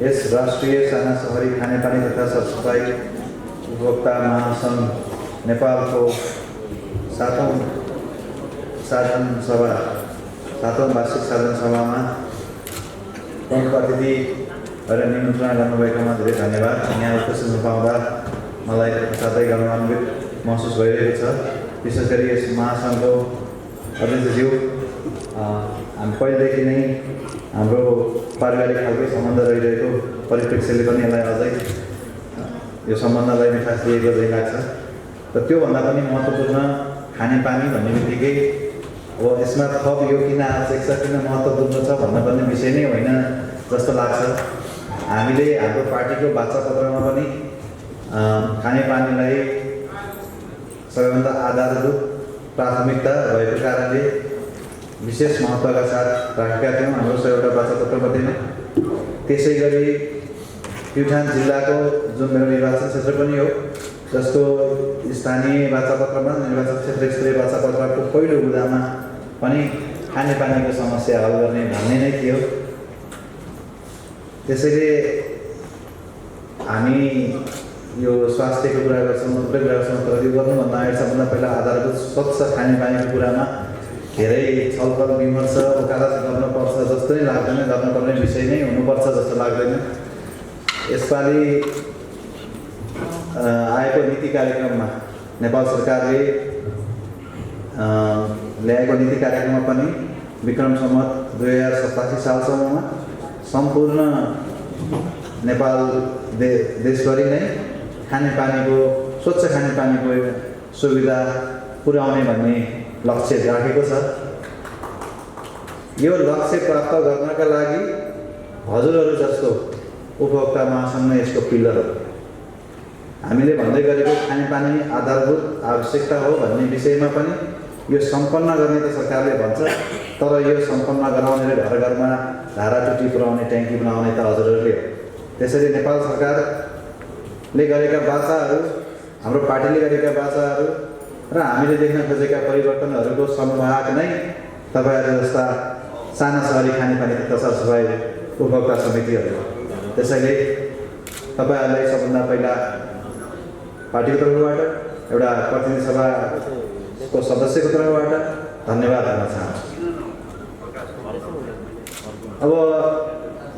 यस राष्ट्रिय साना सहरी खानेपानी तथा सरसफाई उपभोक्ता महासङ्घ नेपालको 7औं वार्षिक साधारण सभामा प्रमुख अतिथि र निमन्त्रणा गर्नुभएकोमा धेरै धन्यवाद। यहाँ उपस्थित हुन पाउँदा मलाई साथै गौरवान्वित महसुस भइरहेको छ। विशेष गरी यस महासङ्घको अध्यक्षज्यू हामी पहिलेदेखि नै हाम्रो पारिवारिक खालको सम्बन्ध रहिरहेको परिप्रेक्ष्यले पनि यसलाई अझै यो सम्बन्धलाई मिठास दिएको जस्तै लाग्छ। र त्योभन्दा पनि महत्त्वपूर्ण खानेपानी भन्ने बित्तिकै अब यसमा थप यो किन आवश्यक छ, किन महत्त्वपूर्ण छ भन्नुपर्ने विषय नै होइन जस्तो लाग्छ। हामीले हाम्रो पार्टीको वाचापत्रमा पनि खानेपानीलाई सबैभन्दा आधारभूत प्राथमिकता भएको कारणले विशेष महत्त्वका साथ राखेका थियौँ हाम्रो 100वटा वाचापत्रमध्येमा। त्यसै गरी प्युठान जिल्लाको जुन मेरो निर्वाचन क्षेत्र पनि हो, जसको स्थानीय वाचापत्रमा निर्वाचन क्षेत्र स्तरीय वाचापत्रको पहिलो बुँदामा पनि खानेपानीको समस्या हल गर्ने भन्ने नै थियो। त्यसैले हामी यो स्वास्थ्यको कुरा गर्छौँ, थुप्रै कुरा गर्छौँ, तर यो गर्नुभन्दा अगाडि सबभन्दा पहिला आधारभूत स्वच्छ खानेपानीको कुरामा धेरै छलफल विमर्श वकालत गर्नुपर्छ जस्तो नै लाग्दैन, गर्नुपर्ने विषय नै हुनुपर्छ जस्तो लाग्दैन। यसपालि आएको नीति कार्यक्रममा नेपाल सरकारले ल्याएको नीति कार्यक्रममा पनि विक्रम सम्वत 2087 सालसम्ममा सम्पूर्ण नेपाल देशभरि नै खानेपानीको स्वच्छ खानेपानीको सुविधा पुर्याउने भन्ने लक्ष्य राखेको छ। यो लक्ष्य प्राप्त गर्नका लागि हजुरहरू जस्तो उपभोक्ता महासङ्घ यसको पिलर हो। हामीले भन्दै गरेको खानेपानी आधारभूत आवश्यकता हो भन्ने विषयमा पनि यो सम्पन्न गर्ने त सरकारले भन्छ, तर यो सम्पन्न गराउने र घर घरमा धारा टुटी पुर्याउने ट्याङ्की बनाउने त हजुरहरूले हो। त्यसैले नेपाल सरकारले गरेका वाचाहरू, हाम्रो पार्टीले गरेका वाचाहरू र हामीले देख्न खोजेका परिवर्तनहरूको संवाहक नै तपाईँहरू जस्ता साना सहरी खानेपानी तथा सरसफाइ उपभोक्ता समितिहरू हो। त्यसैले तपाईँहरूलाई सबभन्दा पहिला पार्टीको तर्फबाट, एउटा प्रतिनिधि सभाको सदस्यको तर्फबाट धन्यवाद दिन चाहन्छु। अब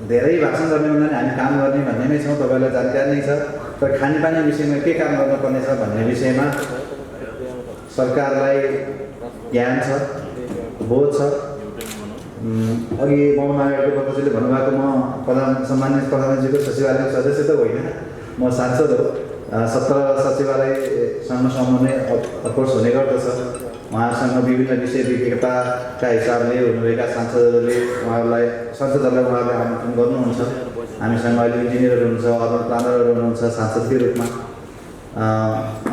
धेरै भाषण गर्ने भन्दा हामी काम गर्ने भन्ने नै छौँ, तपाईँलाई जानकारी नै छ। तर खानेपानी विषयमा के काम गर्नुपर्ने छ भन्ने विषयमा सरकारलाई ज्ञान छ, बोध छ। अघि मोहन नागरको बच्चाले भन्नुभएको म सम्मान्य प्रधानमन्त्रीको सचिवालयको सदस्य त होइन, म सांसद हो। 17 सचिवालयसँग सम्बन्ध अप्रोच हुने गर्दछ। उहाँसँग विभिन्न विषय विज्ञताका हिसाबले हुनुभएका सांसदहरूले उहाँहरूलाई आमन्त्रण गर्नुहुन्छ। हामीसँग अहिले इन्जिनियरहरू हुनुहुन्छ, अर्बन प्लानरहरू हुनुहुन्छ सांसदकै रूपमा।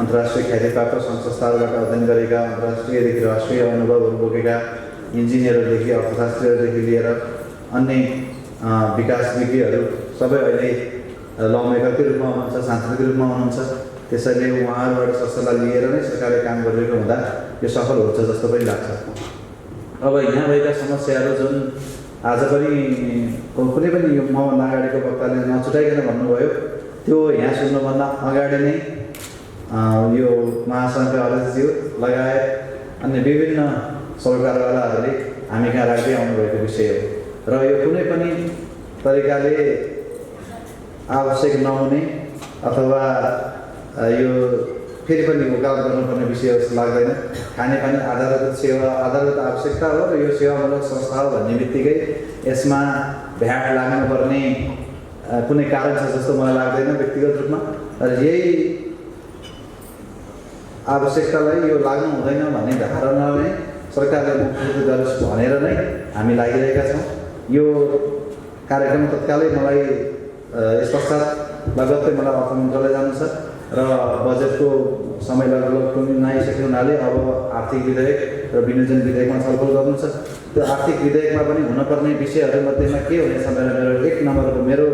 अन्तर्राष्ट्रिय ख्यातिप्राप्त संस्थाहरूबाट अध्ययन गरेका, अन्तर्राष्ट्रियदेखि राष्ट्रिय अनुभवहरू बोकेका इन्जिनियरहरूदेखि अर्थशास्त्रीहरूदेखि लिएर अन्य विकासविज्ञहरू सबै अहिले लमेकरकै रूपमा हुनुहुन्छ, सांसदकै रूपमा हुनुहुन्छ। त्यसैले उहाँहरूबाट सरसल्लाह लिएर नै सरकारले काम गरिरहेको हुँदा यो सफल हुन्छ जस्तो पनि लाग्छ। अब यहाँ भएका समस्याहरू जुन आज पनि कुनै पनि यो मभन्दा अगाडिको वक्ताले नछुटाइकन भन्नुभयो, त्यो यहाँ सुन्नुभन्दा अगाडि नै यो महासङ्घका अध्यक्षज्यू लगायत अन्य विभिन्न सरकारवालाहरूले हामी कहाँ राख्दै आउनुभएको विषय हो। र यो कुनै पनि तरिकाले आवश्यक नहुने अथवा यो फेरि पनि वकालत गर्नुपर्ने विषय जस्तो लाग्दैन। खानेपानी आधारभूत सेवा, आधारभूत आवश्यकता हो र यो सेवामूलक संस्था हो भन्ने बित्तिकै यसमा भ्याट लाग्नुपर्ने कुनै कारण छ जस्तो मलाई लाग्दैन व्यक्तिगत रूपमा। र यही आवश्यकतालाई यो लाग्नु हुँदैन भन्ने धारणा नै सरकारले मुख्य गरोस् भनेर नै हामी लागिरहेका छौँ। यो कार्यक्रम तत्कालै मलाई यस पश्चात लगत्तै मलाई अर्थ मन्त्रालय जानु छ र बजेटको समय लगभग पनि नआइसक्यो हुनाले अब आर्थिक विधेयक र विनियोजन विधेयकमा छलफल गर्नु छ। त्यो आर्थिक विधेयकमा पनि हुनुपर्ने विषयहरूमध्येमा के हुनेछ भनेर मेरो 1 नम्बरको मेरो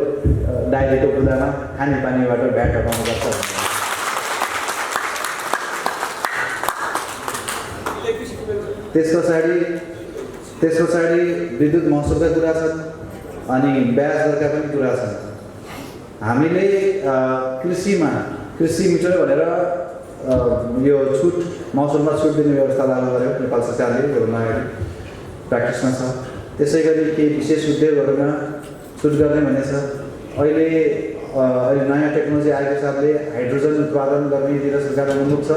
डायरीको बुँदामा खानेपानीबाट भ्याट हटाउनुपर्छ। त्यस पछाडि विद्युत महसुलका कुरा छन् अनि ब्याज दरका पनि कुरा छन्। हामीले कृषि मिटर भनेर यो छुट महसुलमा छुट दिने व्यवस्था लागू गर्यो नेपाल सरकारले, योभन्दा अगाडि प्र्याक्टिसमा छ। त्यसै गरी केही विशेष उद्योगहरूमा छुट गर्ने भन्ने छ। अहिले नयाँ टेक्नोलोजी आएको हिसाबले हाइड्रोजन उत्पादन गर्नेतिर सरकार उन्मुख छ।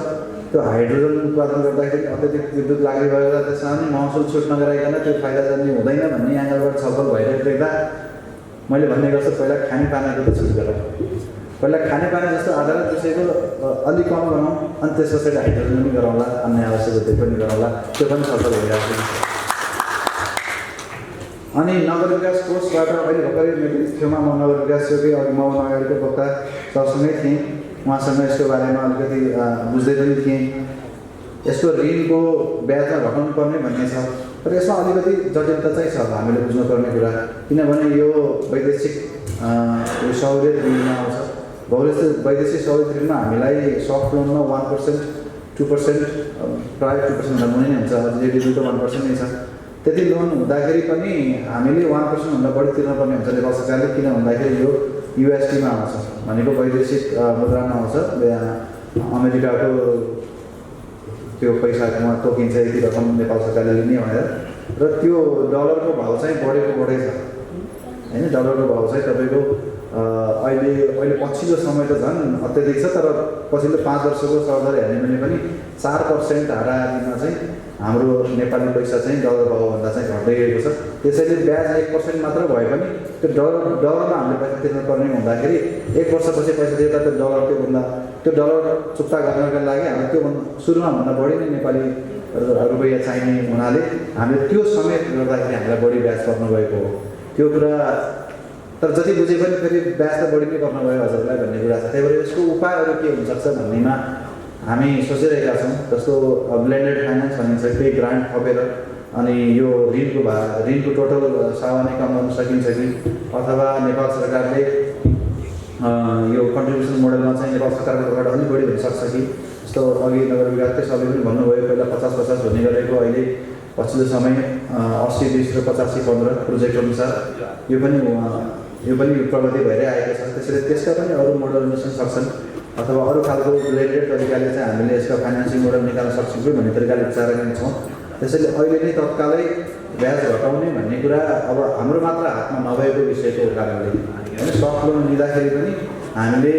त्यो हाइड्रोजन उत्पादन गर्दाखेरि अत्यधिक विद्युत लाग्ने भएर त्यसमा पनि महसुल छुट नगराइकन त्यो फाइदा जाने हुँदैन भन्ने एङ्गलबाट छलफल भइरहेको देख्दा मैले भन्ने गर्छु पहिला खानेपानीको त छुट गरौँ, पहिला खानेपानी जस्तो आधारित विषयको अलिक कम गरौँ, अनि त्यस पछाडि हाइड्रोजन पनि गरौँला, अन्य आवश्यक उद्योग पनि गरौँला, त्यो पनि छलफल भइरहेको छ। अनि नगर विकास कोषबाट अहिले भर्खरै मेरो छेउमा म नगर विकास योगी अघि म अगाडिको वक्ता सरसँगै थिएँ, उहाँसँग यसको बारेमा अलिकति बुझ्दै पनि थिएँ। यसको ऋणको ब्याजमा घटाउनु पर्ने भन्ने छ, तर यसमा अलिकति जटिलता चाहिँ छ हामीले बुझ्नुपर्ने कुरा, किनभने यो वैदेशिक सहुलियत ऋणमा आउँछ। वैदेशिक सहुलियत ऋणमा हामीलाई सफ्ट लोनमा 1%, 2%, प्रायः 2% भन्दा मुनि नै हुन्छ, जेडिपी त 1% नै छ। त्यति लोन हुँदाखेरि पनि हामीले 1% भन्दा बढी तिर्नुपर्ने हुन्छ नेपाल सरकारले, किन भन्दाखेरि यो युएसडीमा आउँछ, भनेको वैदेशिक मुद्रामा आउँछ। अमेरिकाको त्यो पैसामा तोकिन्छ यति रकम नेपाल सरकारले लिने भनेर, र त्यो डलरको भाउ चाहिँ बढेको छ होइन। डलरको भाउ चाहिँ तपाईँको अहिले पछिल्लो समय त झन् अत्याधिक छ, तर पछिल्लो 5 वर्षको सरदर हेर्ने भने पनि 4% हाराहारीमा चाहिँ हाम्रो नेपाली पैसा चाहिँ डलर भाउभन्दा चाहिँ घट्दै गएको छ। त्यसैले ब्याज 1% मात्र भए पनि त्यो डलरमा हामीले पैसा तिर्नुपर्ने हुँदाखेरि 1 वर्षपछि पैसा तिर्दा त्यो डलर चुक्ता गर्नका लागि हामीले त्यो सुरुमा भन्दा बढी नै नेपाली रुपैयाँ चाहिने हुनाले हामीले त्यो समेत गर्दाखेरि हामीलाई बढी ब्याज पर्न गएको हो त्यो कुरा। तर जति बुझे पनि फेरि ब्याज त बढी नै पर्न गयो हजुरलाई भन्ने कुरा छ। त्यही भएर यसको उपायहरू के हुनसक्छ भन्नेमा हामी सोचिरहेका छौँ। जस्तो ब्लेन्डेड फाइनेन्स भनिन्छ, केही ग्रान्ट थपेर अनि यो ऋणको टोटल सावा नै कम गर्न सकिन्छ कि, अथवा नेपाल सरकारले यो कन्ट्रिब्युसन मोडलमा चाहिँ नेपाल सरकारको तर्फबाट अलिक बढी हुनसक्छ कि। जस्तो अघि नगर विकासकै सबैले पनि भन्नुभयो, पहिला 50-50 हुने गरेको अहिले पछिल्लो समय 80-20 र 85-15 प्रोजेक्ट अनुसार यो पनि प्रगति भइरहेको आएको छ। त्यसैले त्यसका पनि अरू मोडल निस्कन सक्छन्, अथवा अरू खालको रिलेटेड तरिकाले चाहिँ हामीले यसका फाइनेन्सिङ मोडल निकाल्न सक्छौँ कि भन्ने तरिकाले विचार गर्ने छौँ। त्यसैले अहिले नै तत्कालै ब्याज घटाउने भन्ने कुरा अब हाम्रो मात्र हातमा नभएको विषयको कारणले होइन। सफ्ट लोन लिँदाखेरि पनि हामीले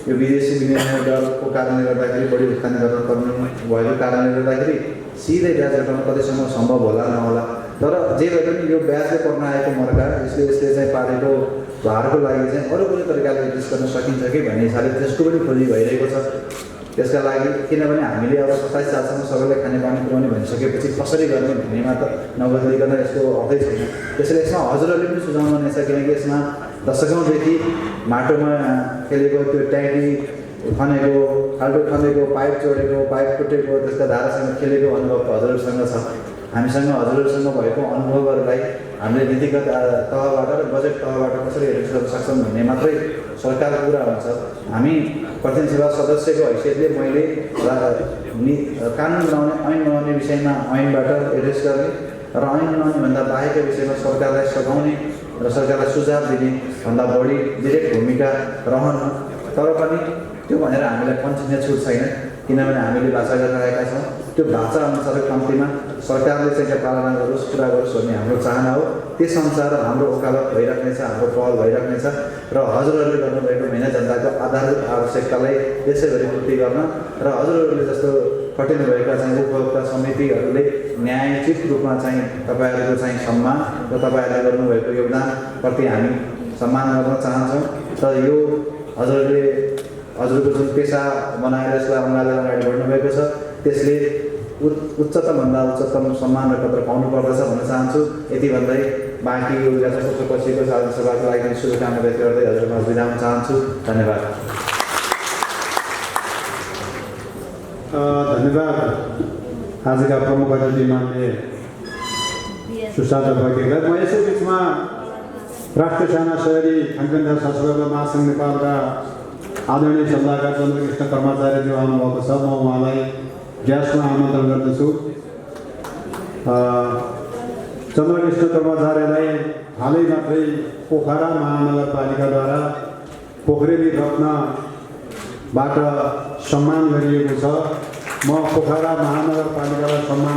यो विदेशी विनिमय दरको कारणले गर्दाखेरि बढी भुक्तानी गर्नुपर्ने भएको कारणले गर्दाखेरि सिधै ब्याज घटाउन कतिसम्म सम्भव होला नहोला। तर जे भए पनि यो ब्याजले पर्न आएको मर्का यसले चाहिँ पारेको भारको लागि चाहिँ अरू कुनै तरिकाले एड्रेस गर्न सकिन्छ कि भन्ने हिसाबले त्यसको पनि खोजी भइरहेको छ। त्यसका लागि किनभने हामीले अब 27 सालसम्म सबैलाई खानेपानी पुर्याउने भनिसकेपछि कसरी गर्ने भन्नेमा त नबदलिकन यसको अर्थै छैन। त्यसैले यसमा हजुरहरूले पनि सुझाउनु हुनेछ, किनकि यसमा दशकौँदेखि माटोमा खेलेको त्यो ट्याङ्की खनेको, खाल्डो खनेको, पाइप जोडेको, पाइप फुटेको, त्यसका धारासँग खेलेको अनुभव हजुरहरूसँग छ। हामीसँग हजुरहरूसँग भएको अनुभवहरूलाई हामीले नीतिगत तहबाट र बजेट तहबाट कसरी एड्रेस गर्न सक्छौँ भन्ने मात्रै सरकारको कुरा हुन्छ। हामी प्रतिनिधि सभा सदस्यको हैसियतले मैले कानुन बनाउने, ऐन बनाउने विषयमा ऐनबाट एड्रेस गर्ने र ऐन बनाउने भन्दा बाहेकको विषयमा सरकारलाई सघाउने र सरकारलाई सुझाव दिने भन्दा बढी डिरेक्ट भूमिका रहन। तर पनि त्यो भनेर हामीलाई पञ्चिने छुट छैन, किनभने हामीले भाषा गर्न आएका छौँ। त्यो भाषा अनुसार कम्तीमा सरकारले चाहिँ पालना गरोस्, पुरा गरोस् भन्ने हाम्रो चाहना हो। त्यसअनुसार हाम्रो वकालत भइराख्नेछ, हाम्रो पहल भइराख्नेछ र हजुरहरूले गर्नुभएको मेहनत जनताको आधारभूत आवश्यकतालाई त्यसैगरी पूर्ति गर्न र हजुरहरूले जस्तो खटिनुभएका चाहिँ उपभोक्ता समितिहरूले न्यायोचित रूपमा चाहिँ तपाईँहरूको चाहिँ सम्मान र तपाईँहरूले गर्नुभएको योगदानप्रति हामी सम्मान गर्न चाहन्छौँ। र यो हजुरको जुन पेसा बनाएर यसलाई अँगालेर अगाडि बढ्नुभएको छ त्यसले उच्चतमभन्दा उच्चतम सम्मान र कदर पाउनु पर्दछ भन्न चाहन्छु। यति भन्दै बाँकी यो पछिको साधारण सभाको लागि शुभकामना व्यक्त गर्दै हजुरमा बिदा हुन चाहन्छु। धन्यवाद। धन्यवाद। आजका प्रमुख अतिथि मान्य सुशान्त बगेललाई। म यसै बिचमा राष्ट्रिय सेना सहरी खानपिन सचिवालय महासङ्घ नेपालका आदरणीय सल्लाहकार चन्द्रकृष्ण कर्माचार्यज्यू आउनुभएको छ। म उहाँलाई ग्यासमा आमन्त्रण गर्दछु। चन्द्रकृष्ण कर्माचार्यलाई हालै मात्रै पोखरा महानगरपालिकाद्वारा पोखरेली रत्नबाट सम्मान गरिएको छ। म पोखरा महानगरपालिकालाई सम्मान